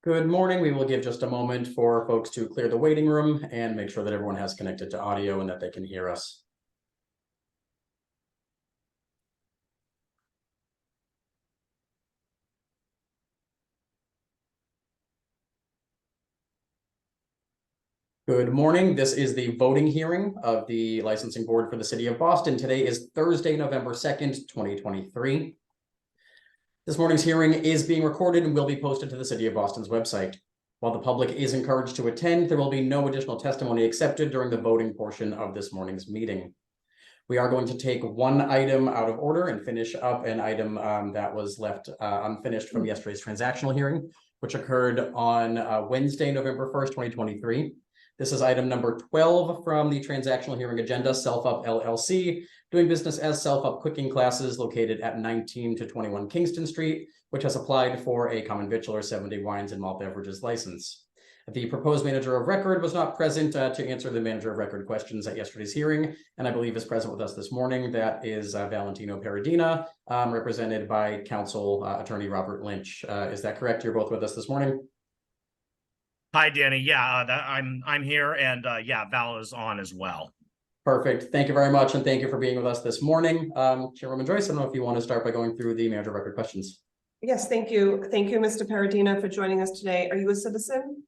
Good morning. We will give just a moment for folks to clear the waiting room and make sure that everyone has connected to audio and that they can hear us. Good morning. This is the voting hearing of the licensing board for the city of Boston. Today is Thursday, November 2nd, 2023. This morning's hearing is being recorded and will be posted to the City of Boston's website. While the public is encouraged to attend, there will be no additional testimony accepted during the voting portion of this morning's meeting. We are going to take one item out of order and finish up an item that was left unfinished from yesterday's transactional hearing, which occurred on Wednesday, November 1st, 2023. This is item number 12 from the transactional hearing agenda, SelfUp LLC, doing business as SelfUp Cooking Classes located at 19 to 21 Kingston Street, which has applied for a common victular 70 wines and malt beverages license. The proposed manager of record was not present to answer the manager of record questions at yesterday's hearing, and I believe is present with us this morning. That is Valentino Peradina, represented by counsel attorney Robert Lynch. Is that correct? You're both with us this morning? Hi, Danny. Yeah, I'm here, and yeah, Val is on as well. Perfect. Thank you very much, and thank you for being with us this morning. Chairwoman Joyce, I don't know if you want to start by going through the manager of record questions. Yes, thank you. Thank you, Mr. Peradina, for joining us today. Are you a citizen?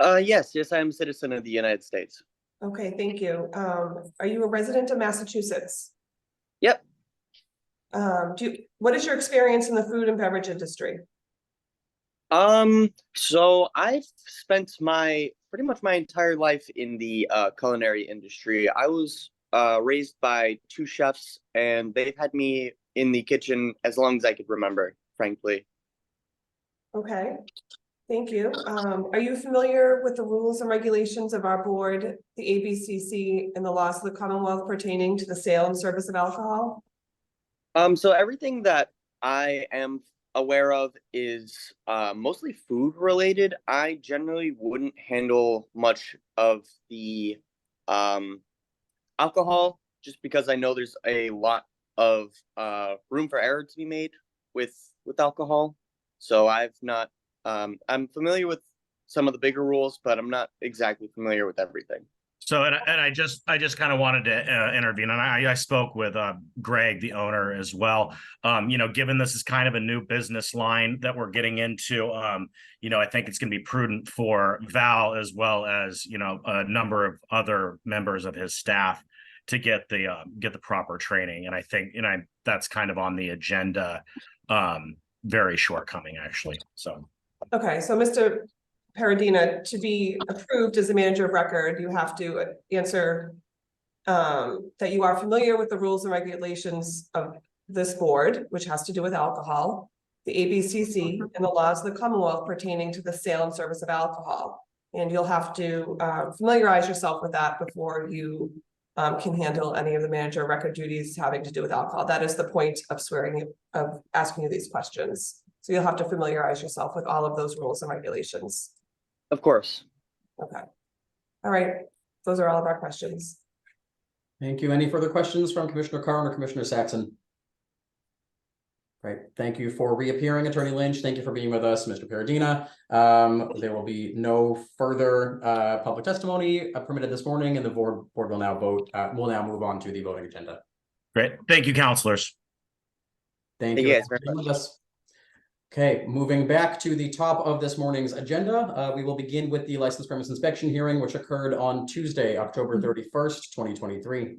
Yes, I'm a citizen of the United States. Okay, thank you. Are you a resident of Massachusetts? Yep. What is your experience in the food and beverage industry? So I've spent pretty much my entire life in the culinary industry. I was raised by two chefs, and they've had me in the kitchen as long as I could remember, frankly. Okay, thank you. Are you familiar with the rules and regulations of our board, the ABCC, and the laws of the Commonwealth pertaining to the sale and service of alcohol? So everything that I am aware of is mostly food related. I generally wouldn't handle much of the alcohol, just because I know there's a lot of room for error to be made with alcohol. So I'm familiar with some of the bigger rules, but I'm not exactly familiar with everything. So, and I just kind of wanted to intervene, and I spoke with Greg, the owner, as well. Given this is kind of a new business line that we're getting into, I think it's going to be prudent for Val, as well as a number of other members of his staff, to get the proper training. And I think that's kind of on the agenda, very shortcoming actually. So okay, so Mr. Peradina, to be approved as a manager of record, you have to answer that you are familiar with the rules and regulations of this board, which has to do with alcohol, the ABCC, and the laws of the Commonwealth pertaining to the sale and service of alcohol. And you'll have to familiarize yourself with that before you can handle any of the manager of record duties having to do with alcohol. That is the point of asking you these questions. So you'll have to familiarize yourself with all of those rules and regulations. Of course. Okay. All right. Those are all of our questions. Thank you. Any further questions from Commissioner Carn or Commissioner Saxon? Great. Thank you for reappearing, Attorney Lynch. Thank you for being with us, Mr. Peradina. There will be no further public testimony permitted this morning, and the board will now vote. We'll now move on to the voting agenda. great. Thank you, counselors. Thank you for being with us. Okay, moving back to the top of this morning's agenda, we will begin with the license premise inspection hearing, which occurred on Tuesday, October 31st, 2023.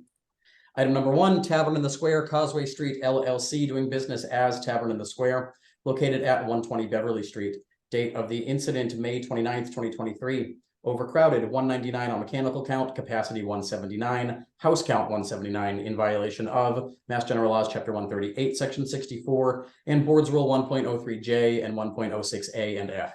Item number 1, Tavern in the Square, Causeway Street, LLC, doing business as Tavern in the Square, located at 120 Beverly Street. Date of the incident, May 29th, 2023. Overcrowded, 199 on mechanical count, capacity 179, house count 179, in violation of Mass General Laws, Chapter 138, Section 64, and Board's Rule 1.03J and 1.06A and F.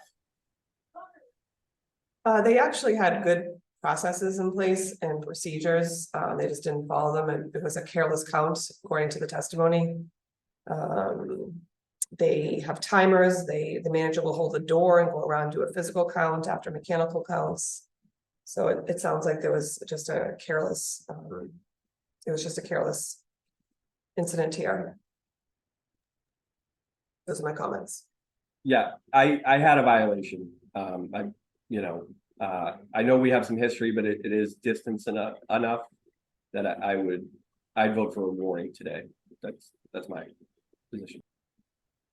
They actually had good processes in place and procedures. They just didn't follow them, and it was a careless count, according to the testimony. They have timers. The manager will hold the door and go around and do a physical count after mechanical counts. So it sounds like there was just a careless, incident here. Those are my comments. Yeah, I had a violation. I know we have some history, but it is distance enough that I'd vote for a warning today. That's my position.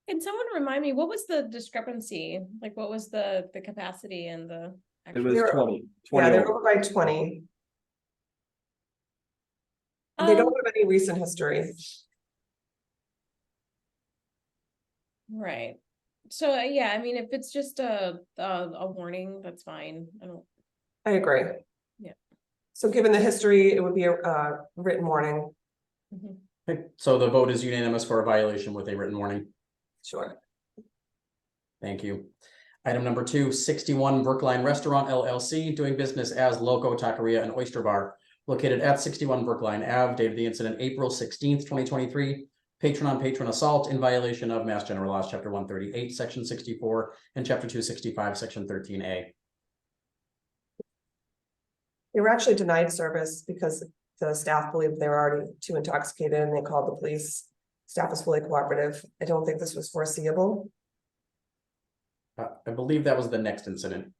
Can someone remind me, what was the discrepancy? Like, what was the capacity and the? It was They're- 20. Yeah, they're over. over by 20. They don't Um, have any recent history. Right. So, yeah, I mean, if it's just a warning, that's fine. I don't, I agree. Yeah. So given the history, it would be a written warning. mhm. Okay, so the vote is unanimous for a violation with a written warning. Sure. Thank you. Item number 2, 61 Brookline Restaurant LLC, doing business as Loco Taqueria and Oyster Bar, located at 61 Brookline Ave, date of the incident April 16th, 2023. Patron on patron assault in violation of Mass General Laws, Chapter 138, Section 64, and Chapter 265, Section 13A. They were actually denied service because the staff believed they were already too intoxicated and they called the police. Staff was fully cooperative. I don't think this was foreseeable. I believe that was the next incident.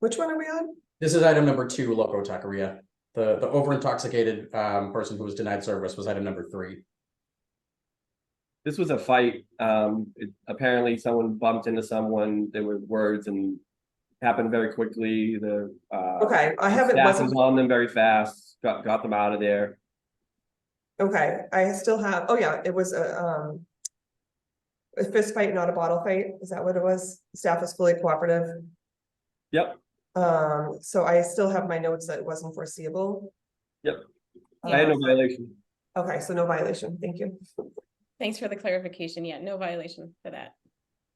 Which one are we on? This is item number 2, Loco Taqueria. The over intoxicated person who was denied service was item number 3. This was a fight. Apparently someone bumped into someone. There were words and happened very quickly. The Okay, I haven't, staff wasn't, was on them very fast, got them out of there. okay, I still have, oh yeah, it was a fist fight, not a bottle fight. Is that what it was? Staff was fully cooperative. Yep, So I still have my notes that it wasn't foreseeable. Yep. I had no violation. Okay, so no violation. Thank you. Thanks for the clarification. Yeah, no violation for that.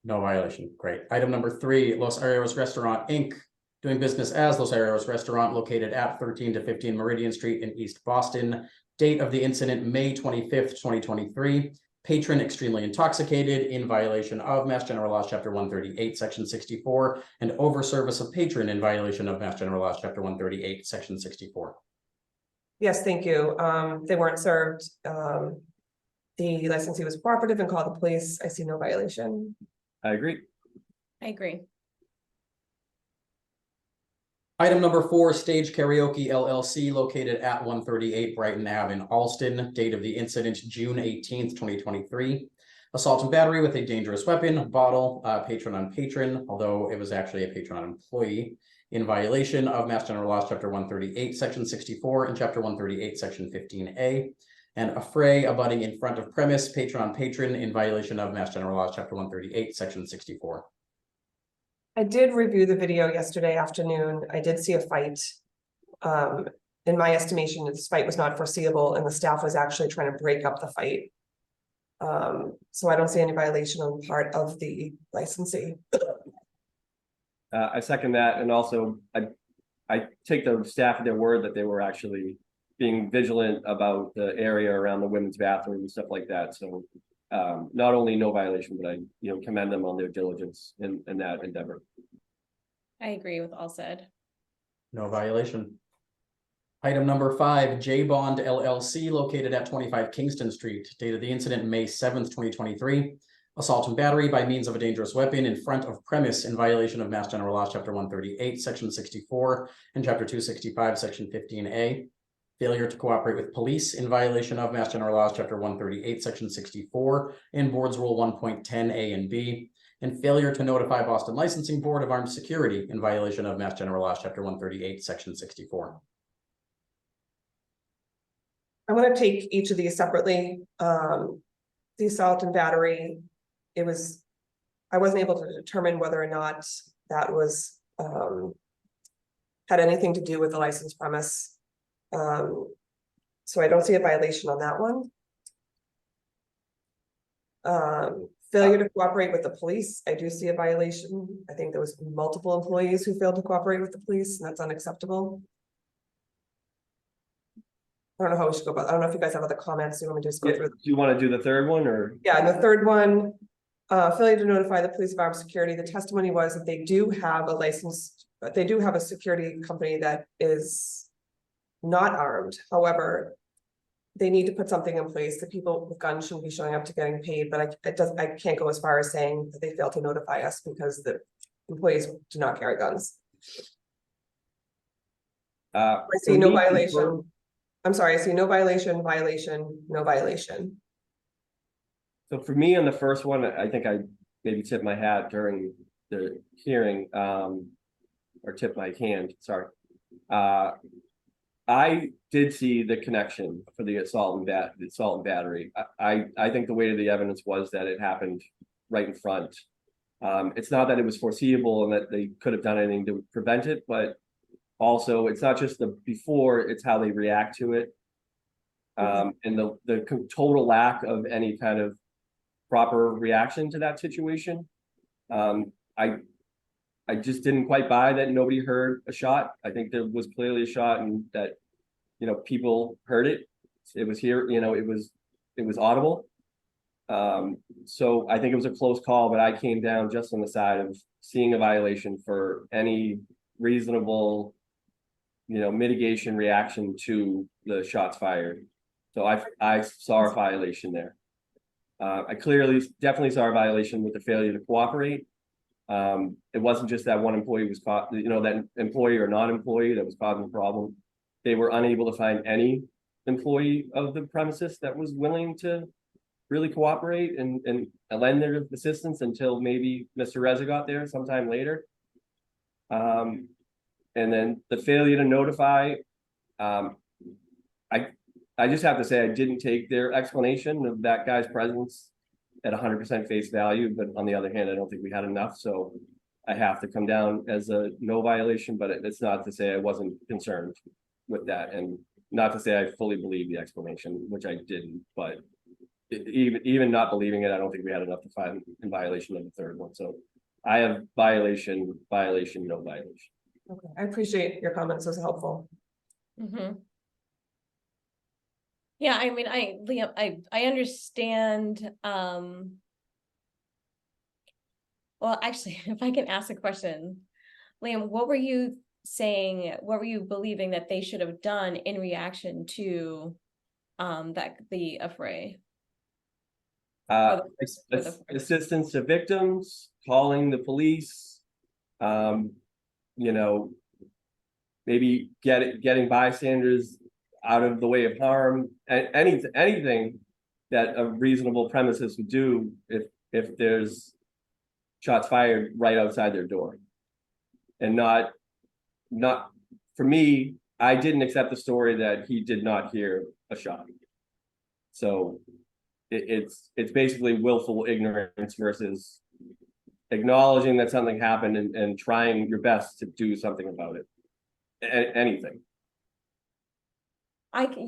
No violation. Great. Item number 3, Los Arrieros Restaurant, Inc., doing business as Los Arrieros Restaurant, located at 13 to 15 Meridian Street in East Boston. Date of the incident, May 25th, 2023. Patron extremely intoxicated in violation of Mass General Laws, Chapter 138, Section 64, and over service of patron in violation of Mass General Laws, Chapter 138, Section 64. Yes, thank you. They weren't served. The licensee was cooperative and called the police. I see no violation. I agree. I agree. Item number 4, Stage Karaoke LLC, located at 138 Brighton Ave in Alston. Date of the incident, June 18th, 2023. Assault and battery with a dangerous weapon, bottle, patron on patron, although it was actually a patron on employee, in violation of Mass General Laws, Chapter 138, Section 64, and Chapter 138, Section 15A. And affray abutting in front of premise, patron on patron, in violation of Mass General Laws, Chapter 138, Section 64. I did review the video yesterday afternoon. I did see a fight. In my estimation, this fight was not foreseeable and the staff was actually trying to break up the fight. So I don't see any violation on the part of the licensee. I second that, and also I take the staff at their word that they were actually being vigilant about the area around the women's bathroom and stuff like that. So not only no violation, but I commend them on their diligence in that endeavor. I agree with all said. No violation. Item number 5, J Bond LLC, located at 25 Kingston Street. Date of the incident, May 7th, 2023. Assault and battery by means of a dangerous weapon in front of premise in violation of Mass General Laws, Chapter 138, Section 64, and Chapter 265, Section 15A. Failure to cooperate with police in violation of Mass General Laws, Chapter 138, Section 64, and Board's Rule 1.10A and B. And failure to notify Boston Licensing Board of Armed Security in violation of Mass General Laws, Chapter 138, Section 64. I'm gonna take each of these separately. The assault and battery, I wasn't able to determine whether or not that was, had anything to do with the licensed premise. So I don't see a violation on that one. Failure to cooperate with the police, I do see a violation. I think there was multiple employees who failed to cooperate with the police, and that's unacceptable. I don't know how we should go about, I don't know if you guys have other comments, you want me to just go Do through? you want to do the third one, or? Yeah, and the third one, failure to notify the police of armed security. The testimony was that they do have a licensed, they do have a security company that is not armed. However, they need to put something in place. The people with guns shouldn't be showing up to getting paid, but I can't go as far as saying that they failed to notify us because the employees do not carry guns. I see For no me, violation. I'm sorry, I see no violation, no violation. So for me on the first one, I think I maybe tipped my hat during the hearing, or tipped my hand, sorry. I did see the connection for the assault and battery. I think the weight of the evidence was that it happened right in front. It's not that it was foreseeable and that they could have done anything to prevent it, but also it's not just the before, it's how they react to it. And the total lack of any kind of proper reaction to that situation. I just didn't quite buy that nobody heard a shot. I think there was clearly a shot and that, you know, people heard it. It was here, you know, it was audible. So I think it was a close call, but I came down just on the side of seeing a violation for any reasonable, you know, mitigation reaction to the shots fired. So I saw a violation there. I definitely saw a violation with the failure to cooperate. It wasn't just that one employee was caught, you know, that employee or non-employee that was causing the problem. They were unable to find any employee of the premises that was willing to really cooperate and lend their assistance until maybe Mr. Reza got there sometime later. And then the failure to notify, I just have to say, I didn't take their explanation of that guy's presence at 100% face value, but on the other hand, I don't think we had enough, so I have to come down as a no violation, but it's not to say I wasn't concerned with that, and not to say I fully believe the explanation, which I didn't, but even not believing it, I don't think we had enough to find in violation of the third one, so I have violation, no violation. Okay, I appreciate your comments, those are helpful. Yeah, I mean, Liam, I understand, well, actually, if I can ask a question, Liam, what were you saying, what were you believing that they should have done in reaction to the affray? Assistance to victims, calling the police, you know, maybe getting bystanders out of the way of harm, anything that a reasonable premises would do if there's shots fired right outside their door. And not for me, I didn't accept the story that he did not hear a shot. So it's basically willful ignorance versus acknowledging that something happened and trying your best to do something about it. Anything. Thank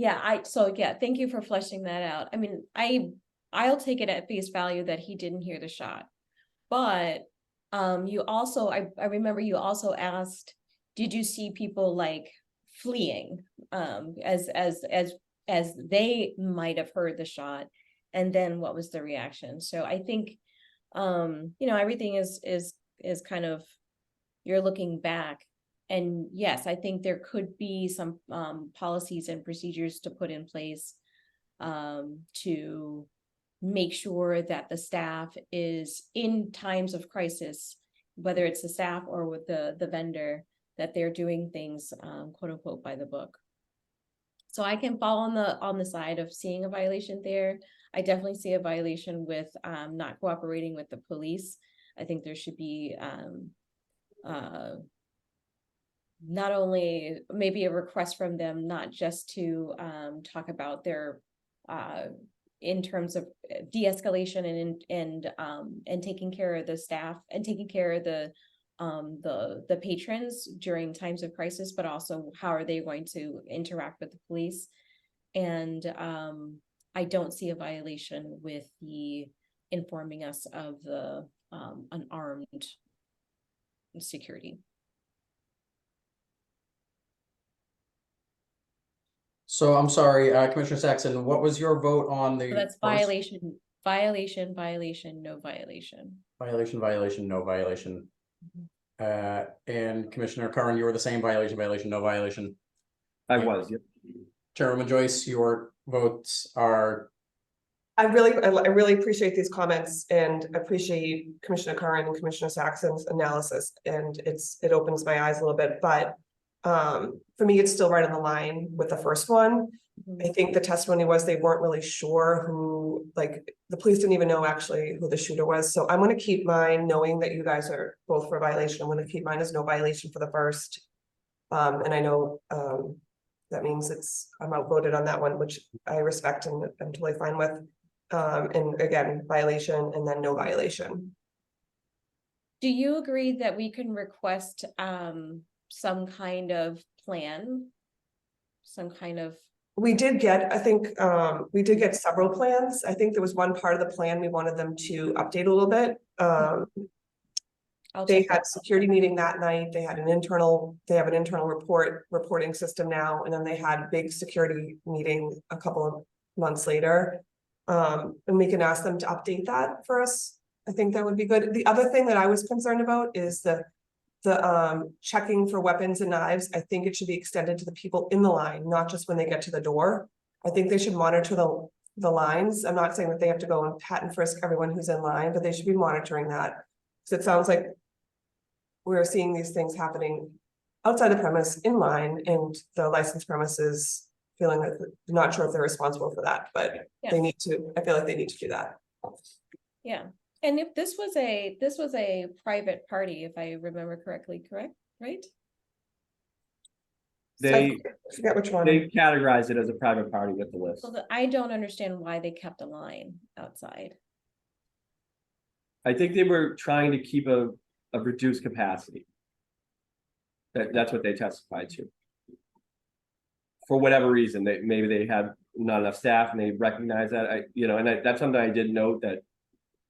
you for fleshing that out. I mean, I'll take it at face value that he didn't hear the shot, but you also, I remember you also asked, did you see people like fleeing as they might have heard the shot, and then what was the reaction? So I think you know, everything is kind of, you're looking back. And yes, I think there could be some policies and procedures to put in place to make sure that the staff is, in times of crisis, whether it's the staff or with the vendor, that they're doing things quote unquote by the book. So I can fall on the side of seeing a violation there. I definitely see a violation with not cooperating with the police. I think there should be not only maybe a request from them, not just to talk about their in terms of de-escalation and taking care of the staff and taking care of the patrons during times of crisis, but also how are they going to interact with the police. And I don't see a violation with the informing us of the unarmed security. So I'm sorry, Commissioner Saxon, what was your vote on the? So that's violation, no violation. Violation, no violation. And Commissioner Curran, you were the same, violation, no violation. I was, yep. Chairwoman Joyce, your votes are, I really appreciate these comments and appreciate Commissioner Curran and Commissioner Saxon's analysis, and it opens my eyes a little bit, but. For me, it's still right on the line with the first one. I think the testimony was they weren't really sure who, like, the police didn't even know actually who the shooter was, so I'm gonna keep mine, knowing that you guys are both for violation, I'm gonna keep mine as no violation for the first. And I know, that means I'm outvoted on that one, which I respect and I'm totally fine with. And again, violation and then no violation. Do you agree that we can request some kind of plan? Some kind of, We did get, I think, we did get several plans. I think there was one part of the plan we wanted them to update a little bit. I'll They check had that. security meeting that night. They have an internal reporting system now, and then they had big security meeting a couple of months later. And we can ask them to update that for us. I think that would be good. The other thing that I was concerned about is the checking for weapons and knives. I think it should be extended to the people in the line, not just when they get to the door. I think they should monitor the lines. I'm not saying that they have to go and pat and frisk everyone who's in line, but they should be monitoring that. So it sounds like we're seeing these things happening outside the premise in line, and the licensed premises feeling that, not sure if they're responsible for that, but Yeah. they need to, I feel like they need to do that. Yeah, and if this was a private party, if I remember correctly, right? They, I forget which one. they categorize it as a private party with the list. So I don't understand why they kept a line outside. I think they were trying to keep a reduced capacity. That's what they testified to. For whatever reason, maybe they had not enough staff and they recognize that, that's something I did note that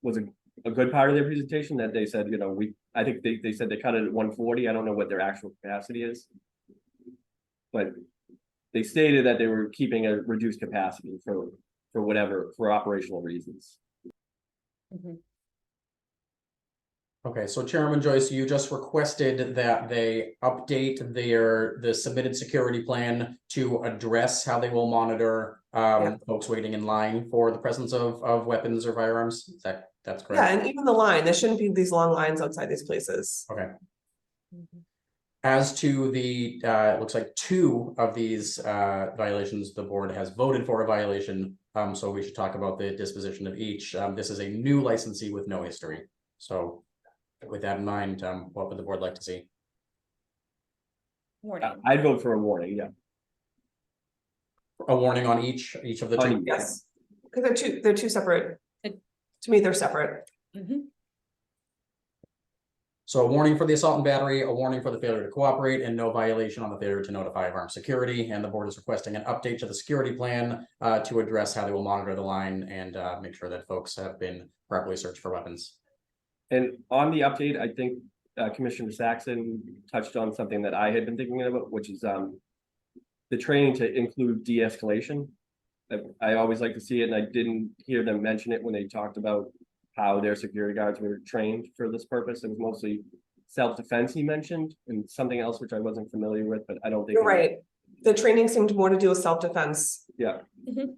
was a good part of their presentation, that they said, I think they said they cut it at 140. I don't know what their actual capacity is. But they stated that they were keeping a reduced capacity for operational reasons. Mhm. okay, so Chairman Joyce, you just requested that they update the submitted security plan to address how they will monitor Yeah. folks waiting in line for the presence of weapons or firearms. That's Yeah, correct? and even the line, there shouldn't be these long lines outside these places. Okay. Mhm. As to the, it looks like 2 of these violations, the board has voted for a violation. So we should talk about the disposition of each. This is a new licensee with no history. So with that in mind, what would the board like to see? Warning. I'd vote for a warning, yeah. A warning on each of the 2? On each. Yes, because they're two separate. It- To me, they're separate. Mhm. So a warning for the assault and battery, a warning for the failure to cooperate, and no violation on the failure to notify of armed security. And the board is requesting an update to the security plan to address how they will monitor the line and make sure that folks have been properly searched for weapons. And on the update, I think Commissioner Saxon touched on something that I had been thinking about, which is the training to include de-escalation. I always like to see it, and I didn't hear them mention it when they talked about how their security guards were trained for this purpose. It was mostly self-defense he mentioned, and something else which I wasn't familiar with, but I don't think. You're right. The training seemed more to do with self-defense. Yeah. Mhm.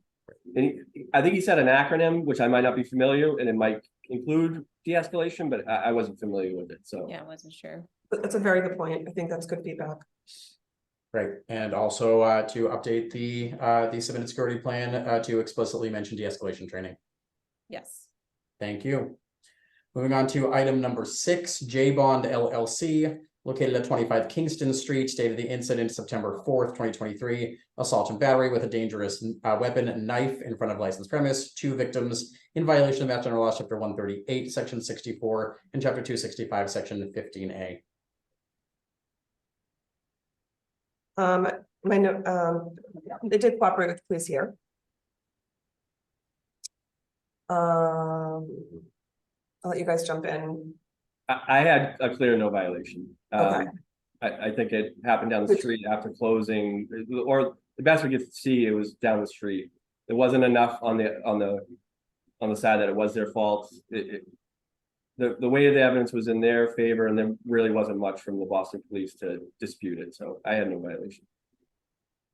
And I think he said an acronym, which I might not be familiar, and it might include de-escalation, but I wasn't familiar with it, so. Yeah, I wasn't sure. But that's a very good point. I think that's good feedback. Right, and also to update the submitted security plan to explicitly mention de-escalation training. Yes. Thank you. Moving on to item number 6, J Bond LLC, located at 25 Kingston Street, date of the incident September 4th, 2023. Assault and battery with a dangerous weapon and knife in front of licensed premise. 2 victims in violation of Mass General Law, Chapter 138, Section 64, and Chapter 265, Section 15A. They did cooperate with the police here. I'll let you guys jump in. I had a clear no violation. Okay. I think it happened down the street after closing, or the best we could see, it was down the street. There wasn't enough on the side that it was their fault. The weight of the evidence was in their favor, and there really wasn't much from the Boston police to dispute it, so I had no violation.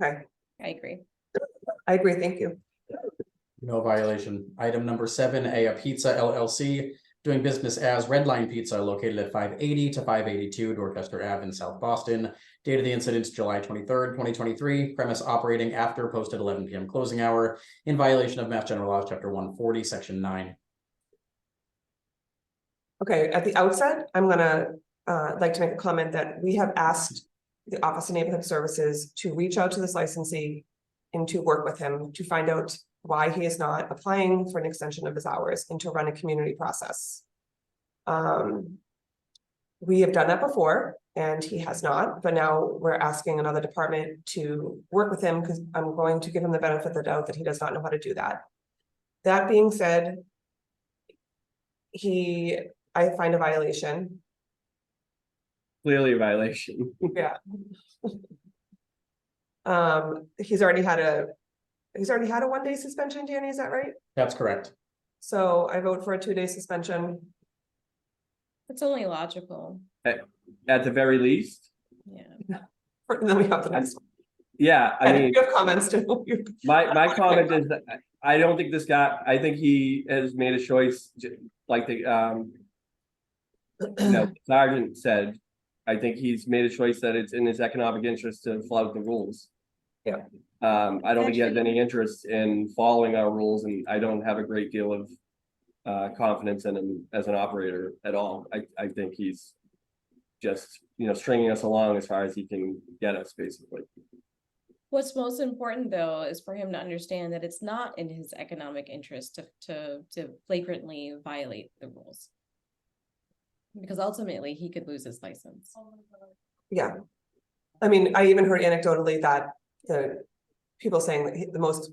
Okay, I agree. I agree. Thank you. No violation. Item number 7, Aya Pizza LLC, doing business as Red Line Pizza located at 580 to 582 Dorchester Ave in South Boston. Date of the incident, July 23rd, 2023. Premise operating after posted 11 p.m. closing hour in violation of Mass General Laws, Chapter 140, Section 9. Okay, at the outset, I'm gonna like to make a comment that we have asked the Office of Neighborhood Services to reach out to this licensee and to work with him to find out why he is not applying for an extension of his hours and to run a community process. We have done that before and he has not, but now we're asking another department to work with him because I'm going to give him the benefit of the doubt that he does not know how to do that. That being said, I find a violation. Clearly a violation. Yeah. He's already had a 1-day suspension, Danny, is that right? That's correct. So I vote for a 2-day suspension. It's only logical, At the very least, yeah. And then we have the next one. yeah, I And mean, you have comments too. my comment is that I don't think this guy, I think he has made a choice, like the Sergeant said. I think he's made a choice that it's in his economic interest to flout the rules. Yeah. I don't think he has any interest in following our rules, and I don't have a great deal of confidence in him as an operator at all. I think he's just, stringing us along as far as he can get us, basically. What's most important, though, is for him to understand that it's not in his economic interest to flagrantly violate the rules. Because ultimately, he could lose his license. Yeah. I mean, I even heard anecdotally that the people saying that most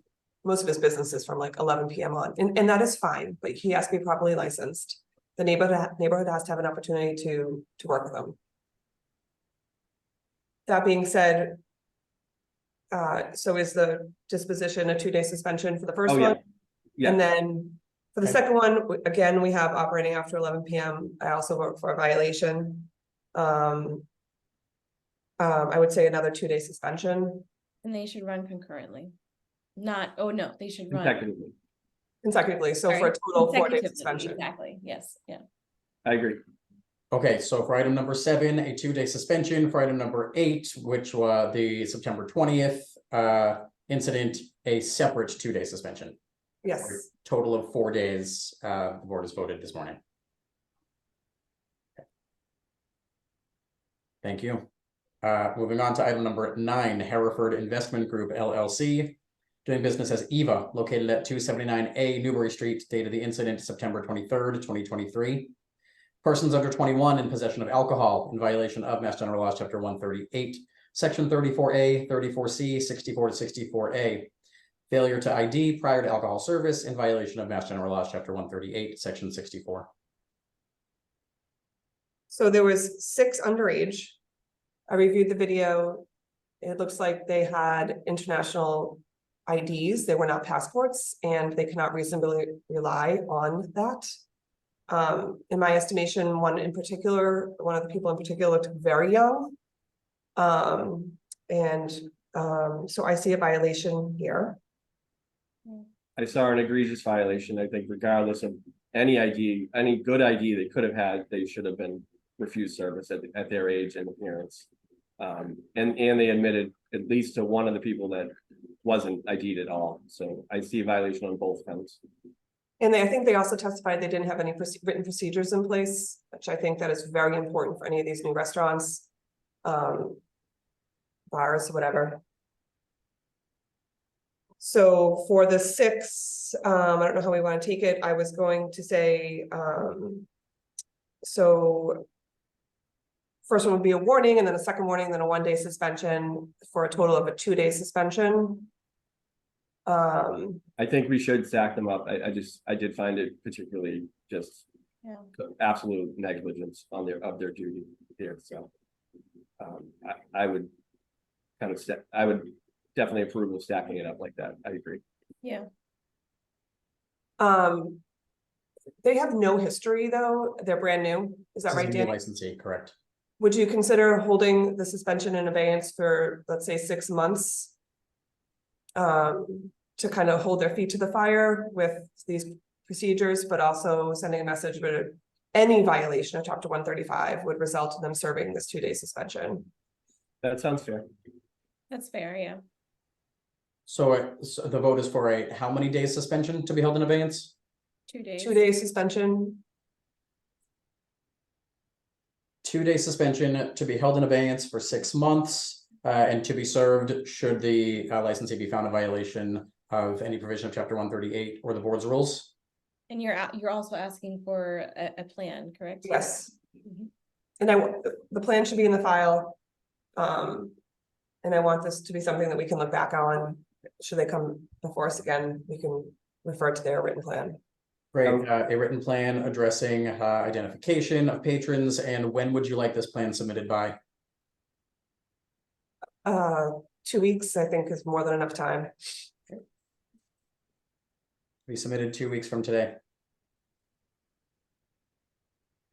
of his business is from like 11 p.m. on, and that is fine, but he has to be properly licensed. The neighborhood has to have an opportunity to work with them. That being said, so is the disposition a 2-day suspension for the first Oh, yeah. one? Yeah. And then for the Okay. second one, again, we have operating after 11 p.m. I also vote for a violation. I would say another 2-day suspension And they should run concurrently. They should run. Technically, consecutively, so for a sorry, total 4-day consecutively, suspension. Exactly, yes, yeah. I agree. Okay, so for item number 7, a 2-day suspension. For item number 8, which was the September 20th incident, a separate 2-day suspension. Yes, Total of 4 days. The board has voted this morning. Thank you. Moving on to item number 9, Hereford Investment Group LLC, doing business as Eva, located at 279A Newbury Street, date of the incident September 23rd, 2023. Persons under 21 in possession of alcohol in violation of Mass General Laws, Chapter 138, Section 34A, 34C, 64 to 64A. Failure to ID prior to alcohol service in violation of Mass General Laws, Chapter 138, Section 64. so there was 6 underage. I reviewed the video. It looks like they had international IDs. They were not passports, and they cannot reasonably rely on that. In my estimation, one of the people in particular looked very young. So I see a violation here. I saw an egregious violation. I think regardless of any ID, any good ID they could have had, they should have been refused service at their age and appearance. And they admitted at least to one of the people that wasn't ID'd at all. So I see a violation on both counts. And I think they also testified they didn't have any written procedures in place, which I think that is very important for any of these new restaurants. Bars, whatever. So for the 6, I don't know how we want to take it. I was going to say, so first one would be a warning, and then a second warning, then a 1-day suspension for a total of a 2-day suspension. I think we should stack them up. I did find it particularly just Yeah. absolute negligence on their duty here, so. I would I would definitely approve of stacking it up like that. I agree. Yeah, They have no history though. They're brand new. Is that This is right, a new Dan? licensee, correct? Would you consider holding the suspension in abeyance for, let's say, 6 months? to kind of hold their feet to the fire with these procedures, but also sending a message that any violation of chapter 135 would result in them serving this 2-day suspension. That sounds fair. That's fair, yeah. So the vote is for a how many days suspension to be held in abeyance? 2 days. 2-day suspension. 2-day suspension to be held in abeyance for 6 months, and to be served should the licensee be found in violation of any provision of chapter 138 or the board's rules. And you're also asking for a plan, correct? Yes. Mhm. And the plan should be in the file. And I want this to be something that we can look back on. Should they come before us again, we can refer to their written plan. Great, a written plan addressing identification of patrons, and when would you like this plan submitted by? 2 weeks, I think, is more than enough time. Be submitted 2 weeks from today.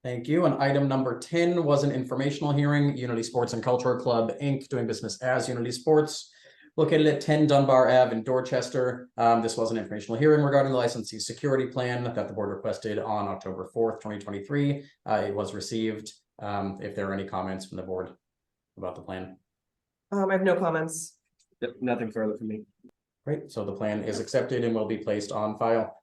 Thank you. And item number 10 was an informational hearing, Unity Sports and Culture Club, Inc., doing business as Unity Sports, located at 10 Dunbar Ave in Dorchester. This was an informational hearing regarding the licensee security plan that the board requested on October 4th, 2023. It was received. If there are any comments from the board about the plan. I have no comments. Yep, nothing further from me. Great, so the plan is accepted and will be placed on file.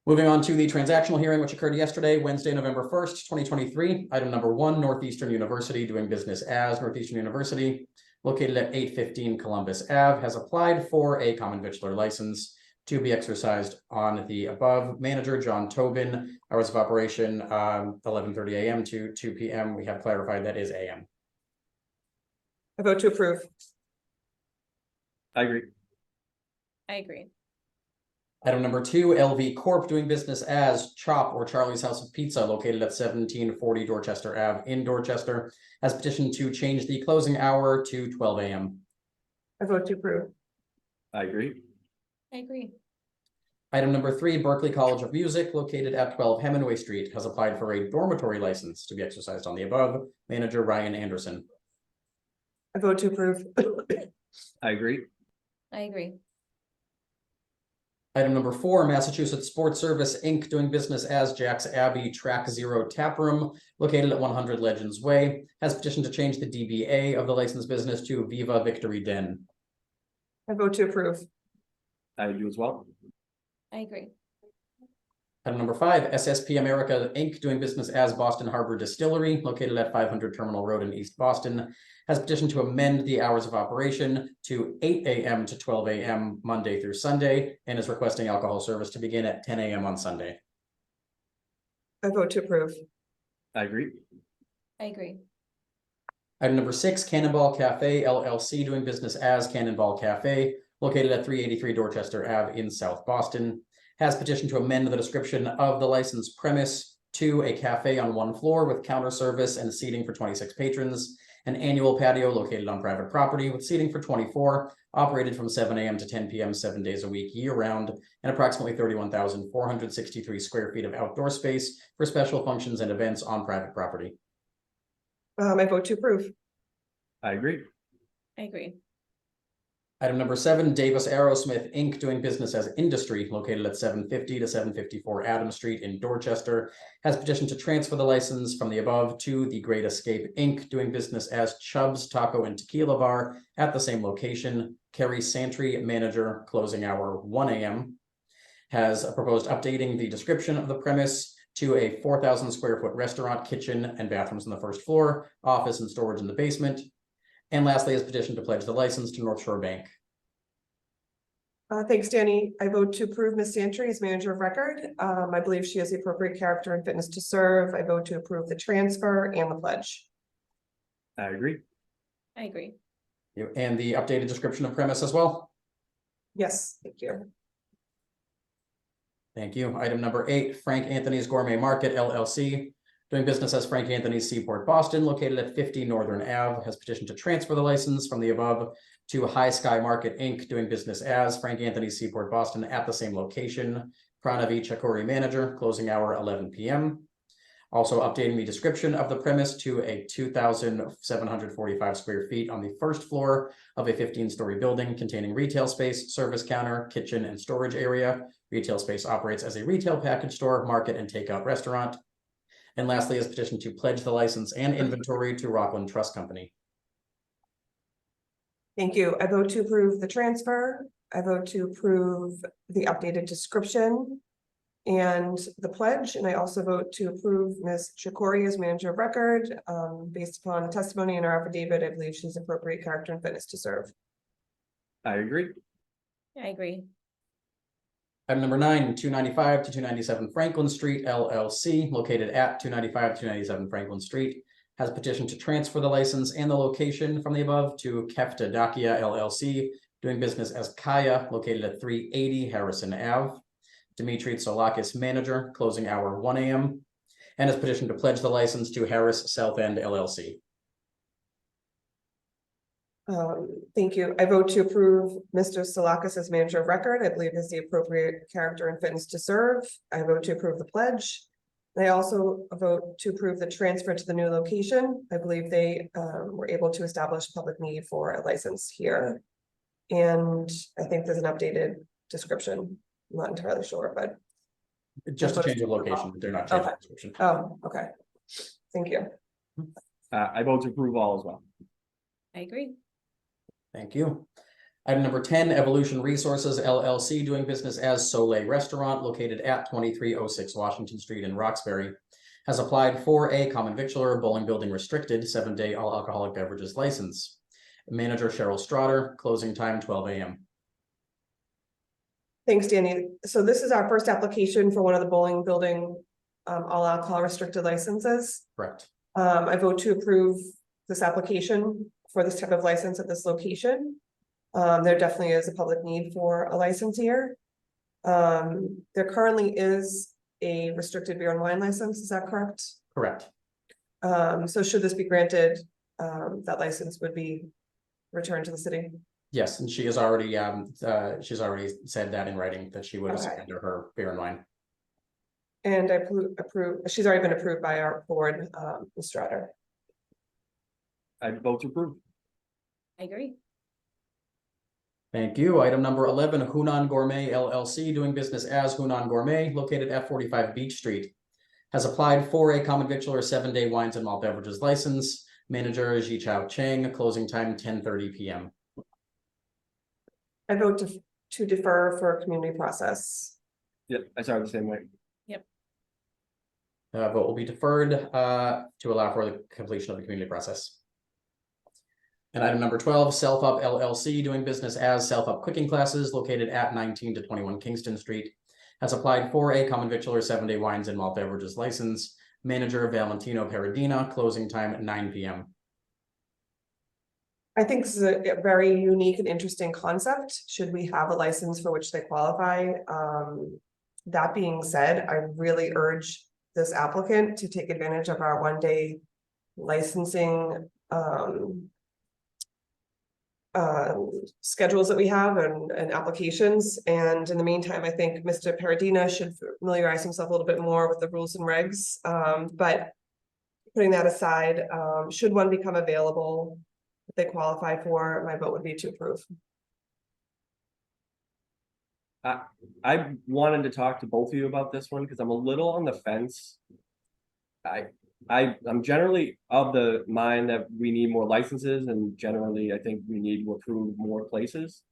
Moving on to the transactional hearing, which occurred yesterday, Wednesday, November 1st, 2023. Item number 1, Northeastern University, doing business as Northeastern University, located at 815 Columbus Ave, has applied for a common victular license to be exercised on the above. Manager John Tobin, hours of operation 11:30 a.m. to 2 p.m. We have clarified that is a.m. I vote to approve. I agree. I agree. Item number 2, LV Corp. doing business as Chop or Charlie's House of Pizza, located at 1740 Dorchester Ave in Dorchester, has petitioned to change the closing hour to 12 a.m. I vote to approve. I agree. I agree. Item number 3, Berkeley College of Music, located at 12 Hemingway Street, has applied for a dormitory license to be exercised on the above. Manager Ryan Anderson. I vote to approve. I agree. I agree. Item number 4, Massachusetts Sports Service, Inc., doing business as Jack's Abbey Track Zero Tap Room, located at 100 Legends Way, has petitioned to change the DBA of the licensed business to Viva Victory Den. I vote to approve. I do as well. I agree. Item number 5, SSP America, Inc., doing business as Boston Harbor Distillery, located at 500 Terminal Road in East Boston, has petitioned to amend the hours of operation to 8 a.m. to 12 a.m. Monday through Sunday, and is requesting alcohol service to begin at 10 a.m. on Sunday. I vote to approve. I agree. I agree. Item number 6, Cannonball Cafe LLC, doing business as Cannonball Cafe, located at 383 Dorchester Ave in South Boston, has petitioned to amend the description of the licensed premise to a cafe on 1 floor with counter service and seating for 26 patrons, an annual patio located on private property with seating for 24, operated from 7 a.m. to 10 p.m. 7 days a week year-round, and approximately 31,463 square feet of outdoor space for special functions and events on private property. I vote to approve. I agree. I agree. Item number 7, Davis Aerosmith, Inc., doing business as Industry, located at 750 to 754 Adams Street in Dorchester, has petitioned to transfer the license from the above to the Great Escape, Inc., doing business as Chubb's Taco and Tequila Bar at the same location. Kerry Santry, manager, closing hour 1 a.m., has proposed updating the description of the premise to a 4,000 square foot restaurant, kitchen, and bathrooms on the first floor, office and storage in the basement. And lastly, has petitioned to pledge the license to North Shore Bank. Thanks, Danny. I vote to approve Ms. Santry as manager of record. I believe she has the appropriate character and fitness to serve. I vote to approve the transfer and the pledge. I agree. I agree. And the updated description of premise as well. Yes, thank you. Thank you. Item number 8, Frank Anthony's Gourmet Market LLC, doing business as Frank Anthony's Seaport Boston, located at 50 Northern Ave, has petitioned to transfer the license from the above to High Sky Market, Inc., doing business as Frank Anthony's Seaport Boston at the same location. Pranavi Chakuri, manager, closing hour 11 p.m. Also updating the description of the premise to a 2,745 square feet on the first floor of a 15-story building containing retail space, service counter, kitchen, and storage area. Retail space operates as a retail package store, market, and takeout restaurant. And lastly, is petition to pledge the license and inventory to Rockland Trust Company. Thank you. I vote to approve the transfer. I vote to approve the updated description and the pledge, and I also vote to approve Ms. Chakori as manager of record. Based upon the testimony in our affidavit, I believe she's appropriate character and fitness to serve. I agree. I agree. Item number 9, 295 to 297 Franklin Street LLC, located at 295 to 297 Franklin Street, has petitioned to transfer the license and the location from the above to Kefta Dakia LLC, doing business as Kaya, located at 380 Harrison Ave. Dimitri Tsolakis, manager, closing hour 1 a.m. and has petitioned to pledge the license to Harris South End LLC. Thank you. I vote to approve Mr. Salakis as manager of record. I believe is the appropriate character and fitness to serve. I vote to approve the pledge. I also vote to approve the transfer to the new location. I believe they were able to establish public need for a license here. And I think there's an updated description. I'm not entirely sure, but Just a change of location, they're not changing the description. oh, okay. Thank you. I vote to approve all as well. I agree. Thank you. Item number 10, Evolution Resources LLC, doing business as Soleil Restaurant, located at 2306 Washington Street in Roxbury, has applied for a common victualler bowling building restricted 7-day all alcoholic beverages license. Manager Cheryl Strotter, closing time 12 a.m. Thanks, Danny. So this is our first application for one of the bowling building all alcohol restricted licenses. Correct. I vote to approve this application for this type of license at this location. There definitely is a public need for a license here. There currently is a restricted beer and wine license, is that correct? Correct. So should this be granted, that license would be returned to the city? Yes, and she has already she's already said that in writing that she would Okay. surrender her beer and wine. And I approve, she's already been approved by our board, Ms. Stratter. I vote to approve. I agree. Thank you. Item number 11, Hunan Gourmet LLC, doing business as Hunan Gourmet, located at 45 Beach Street, has applied for a common victualler 7-day wines and malt beverages license. Manager Jichao Cheng, closing time 10:30 p.m. I vote to defer for community process. Yep, I started the same way. Vote will be deferred to allow for the completion of the community process. And item number 12, Self Up LLC, doing business as Self Up Cooking Classes, located at 19 to 21 Kingston Street, has applied for a common victualler 7-day wines and malt beverages license. Manager Valentino Peradina, closing time at 9 p.m. I think this is a very unique and interesting concept. Should we have a license for which they qualify? That being said, I really urge this applicant to take advantage of our 1-day licensing schedules that we have and applications. And in the meantime, I think Mr. Peradina should familiarize himself a little bit more with the rules and regs. But putting that aside, should one become available that they qualify for, my vote would be to approve. I wanted to talk to both of you about this one because I'm a little on the fence. I'm generally of the mind that we need more licenses, and generally I think we need to approve more places.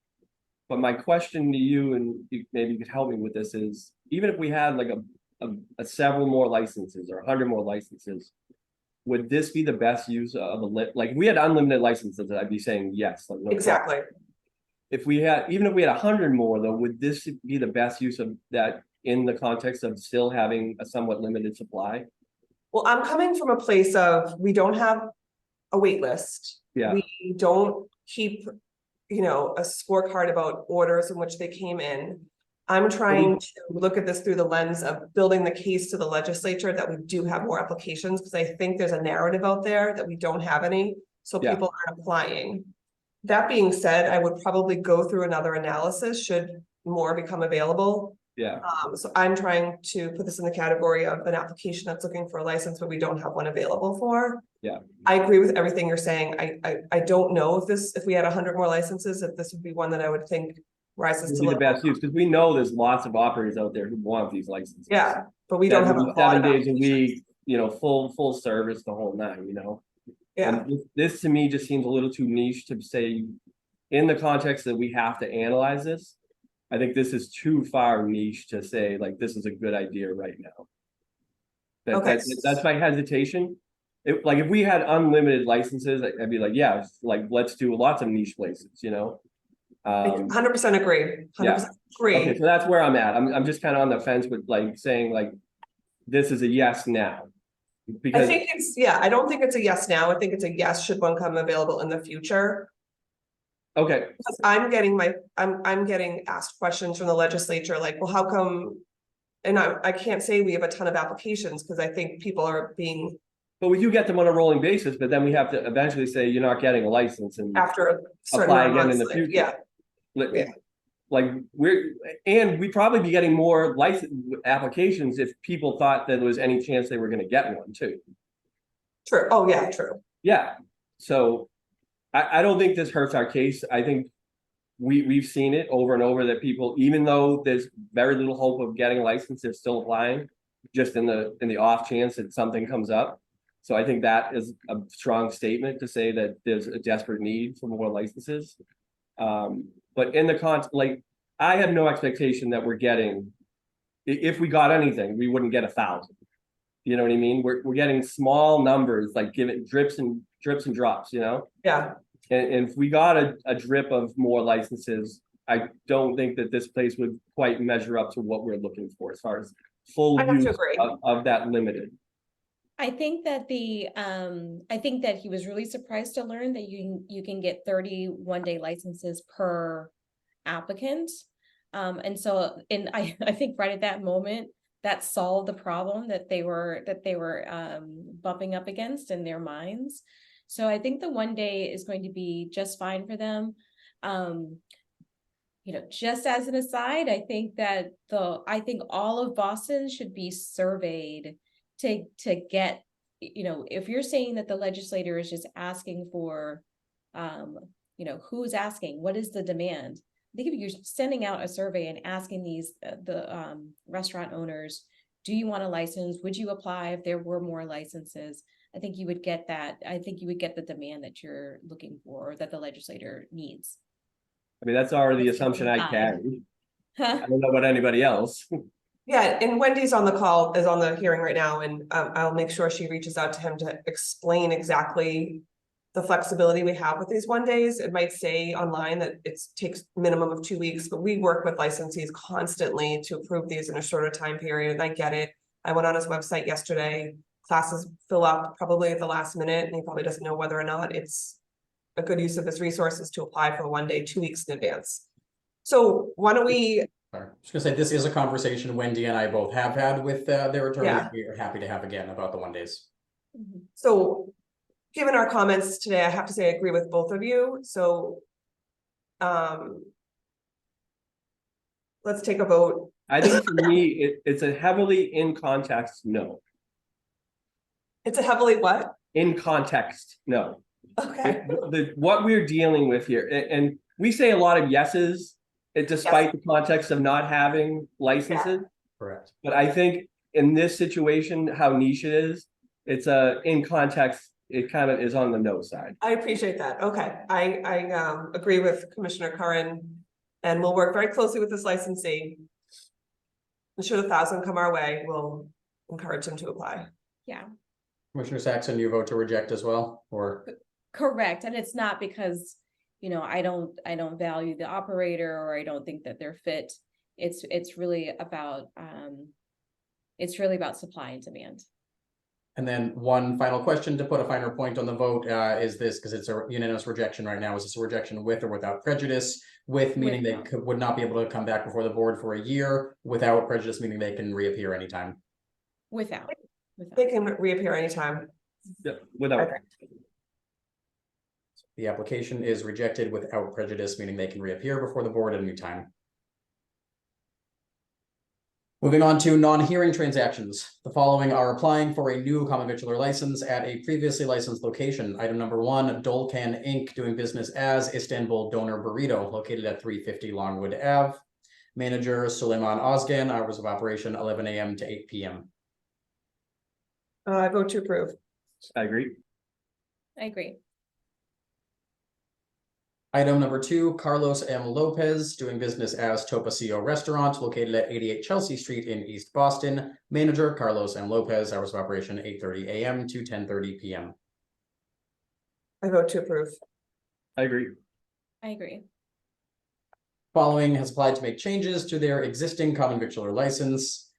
But my question to you, and maybe you could help me with this, is even if we had like a several more licenses or 100 more licenses, would this be the best use of like if we had unlimited licenses, I'd be saying yes. Like, no Exactly. problem. If we had, even if we had 100 more though, would this be the best use of that in the context of still having a somewhat limited supply? Well, I'm coming from a place of, we don't have a wait list. Yeah. We don't keep, a scorecard about orders in which they came in. I'm trying to look at this through the lens of building the case to the legislature that we do have more applications, because I think there's a narrative out there that we don't have any, so Yeah. people aren't applying. That being said, I would probably go through another analysis should more become available. Yeah, So I'm trying to put this in the category of an application that's looking for a license, but we don't have one available for. Yeah. I agree with everything you're saying. I don't know if we had 100 more licenses, if this would be one that I would think rises to be the level. best use, because we know there's lots of operators out there who want these licenses. Yeah, but we don't have a lot 7 of days a applications. week, full service, the whole nine, Yeah, And this to me just seems a little too niche to say, in the context that we have to analyze this. I think this is too far niche to say like, this is a good idea right now. Okay. That's my hesitation. If we had unlimited licenses, I'd be like, yeah, like, let's do lots of niche places, 100% agree, 100% Okay, agree. so that's where I'm at. I'm just kind of on the fence with like saying like, this is a yes now. I Because, think I don't think it's a yes now. I think it's a yes, should one come available in the future. okay, Because I'm getting asked questions from the legislature, like, well, how come? And I can't say we have a ton of applications, because I think people are being, but we do get them on a rolling basis, but then we have to eventually say you're not getting a license and after a certain apply amount of again in months, the future. yeah. Yeah. Like we'd probably be getting more license applications if people thought that there was any chance they were gonna get one too. True, oh, yeah, true. Yeah, so I don't think this hurts our case. I think we've seen it over and over that people, even though there's very little hope of getting a license, they're still applying. Just in the off chance that something comes up. So I think that is a strong statement to say that there's a desperate need for more licenses. But in the like, I have no expectation that we're getting. If we got anything, we wouldn't get 1,000. You know what I mean? We're getting small numbers, like give it drips and drops, Yeah, And if we got a drip of more licenses, I don't think that this place would quite measure up to what we're looking for as far as full I have to use agree. of that limited. I think that I think that he was really surprised to learn that you can get 30 one-day licenses per applicant. And so, I think right at that moment, that solved the problem that they were bumping up against in their minds. So I think the one day is going to be just fine for them. Just as an aside, I think that I think all of Boston should be surveyed to get, if you're saying that the legislator is just asking for, who's asking, what is the demand? I think if you're sending out a survey and asking the restaurant owners, do you want a license? Would you apply if there were more licenses? I think you would get that. I think you would get the demand that you're looking for, or that the legislator needs. I mean, that's already the assumption I carry. I don't know about anybody else. yeah, and Wendy's on the call, is on the hearing right now, and I'll make sure she reaches out to him to explain exactly the flexibility we have with these one days. It might say online that it takes minimum of 2 weeks, but we work with licensees constantly to approve these in a shorter time period, and I get it. I went on his website yesterday, classes fill up probably at the last minute, and he probably doesn't know whether or not it's a good use of his resources to apply for one day, 2 weeks in advance. So why don't we, Sorry, I was gonna say, this is a conversation Wendy and I both have had with their attorney. Yeah. We are happy to have again about the 1 days. so given our comments today, I have to say I agree with both of you, so let's take a vote. I think for me, it's a heavily in context, no. It's a heavily what? In context, no. Okay, What we're dealing with here, and we say a lot of yeses, despite the context of not having licenses. Correct. But I think in this situation, how niche it is, it's in context, it kind of is on the no side. I appreciate that. Okay, I agree with Commissioner Curran, and we'll work very closely with this licensee. And should 1,000 come our way, we'll encourage him to apply. Yeah, Commissioner Saxon, you vote to reject as well, or? correct. And it's not because, I don't value the operator, or I don't think that they're fit. It's really about supply and demand. And then one final question to put a finer point on the vote, is this, because it's a unanimous rejection right now, is this a rejection with or without prejudice? With meaning they would not be able to come back before the board for a year, without prejudice meaning they can reappear anytime. Without. They can reappear anytime. Yeah, without. Okay. The application is rejected without prejudice, meaning they can reappear before the board at any time. Moving on to non-hearing transactions. The following are applying for a new common victular license at a previously licensed location. Item number one, Dolcan Inc. doing business as Istanbul Doner Burrito located at 350 Longwood Ave. Manager Suleiman Ozgan, hours of operation 11 a.m. to 8 p.m. I vote to approve. I agree. I agree. Item number two, Carlos M. Lopez doing business as Topacio Restaurant located at 88 Chelsea Street in East Boston. Manager Carlos M. Lopez, hours of operation 8:30 a.m. to 10:30 p.m. I vote to approve. I agree. I agree. Following has applied to make changes to their existing common victular license.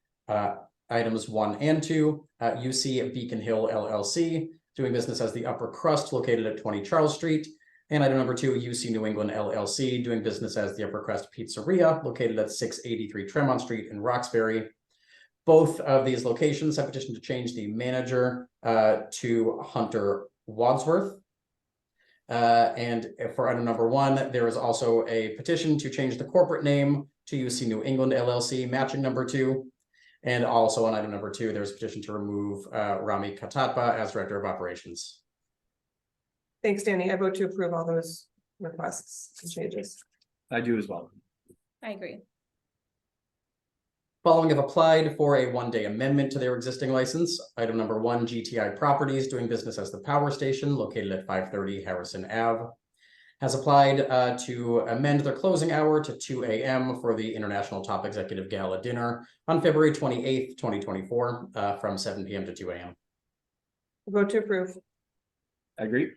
Items 1 and 2, UC Beacon Hill LLC, doing business as the Upper Crust located at 20 Charles Street. And item number 2, UC New England LLC, doing business as the Upper Crust Pizzeria located at 683 Tremont Street in Roxbury. Both of these locations have petitioned to change the manager to Hunter Wadsworth. And for item number 1, there is also a petition to change the corporate name to UC New England LLC, matching number 2. And also on item number 2, there's a petition to remove Rami Katatba as Director of Operations. Thanks, Danny. I vote to approve all those requests and changes. I do as well. I agree. Following have applied for a one-day amendment to their existing license. Item number 1, GTI Properties, doing business as the Power Station located at 530 Harrison Ave, has applied to amend their closing hour to 2 a.m. for the International Top Executive Gala Dinner on February 28th, 2024, from 7 p.m. to 2 a.m. Vote to approve. I agree.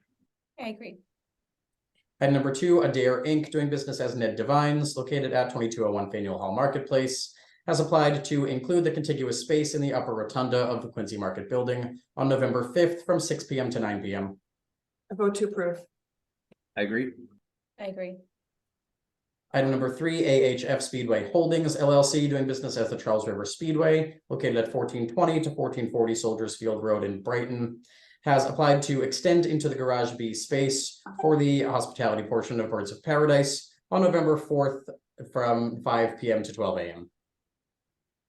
I agree. Item number 2, Adair Inc., doing business as Ned Divines, located at 2201 Faneuil Hall Marketplace, has applied to include the contiguous space in the upper rotunda of the Quincy Market Building on November 5th from 6 p.m. to 9 p.m. I vote to approve. I agree. I agree. Item number 3, AHF Speedway Holdings LLC, doing business as the Charles River Speedway, located at 1420 to 1440 Soldiers Field Road in Brighton, has applied to extend into the Garage B space for the hospitality portion of Birds of Paradise on November 4th from 5 p.m. to 12 a.m.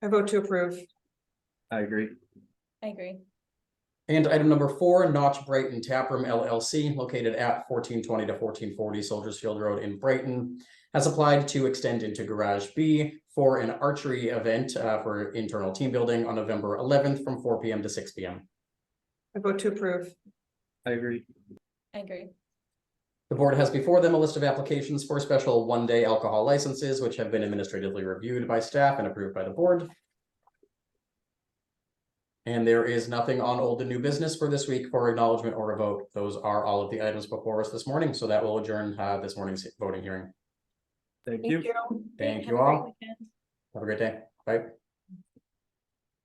I vote to approve. I agree. I agree. And item number 4, Notch Brighton Taproom LLC, located at 1420 to 1440 Soldiers Field Road in Brighton, has applied to extend into Garage B for an archery event for internal team building on November 11th from 4 p.m. to 6 p.m. I vote to approve. I agree. I agree. The board has before them a list of applications for special one-day alcohol licenses, which have been administratively reviewed by staff and approved by the board. And there is nothing on old and new business for this week for acknowledgement or a vote. Those are all of the items before us this morning, so that will adjourn this morning's voting hearing. Thank Thank you. you. Thank Have you a great all. weekend. Have a great day. Bye.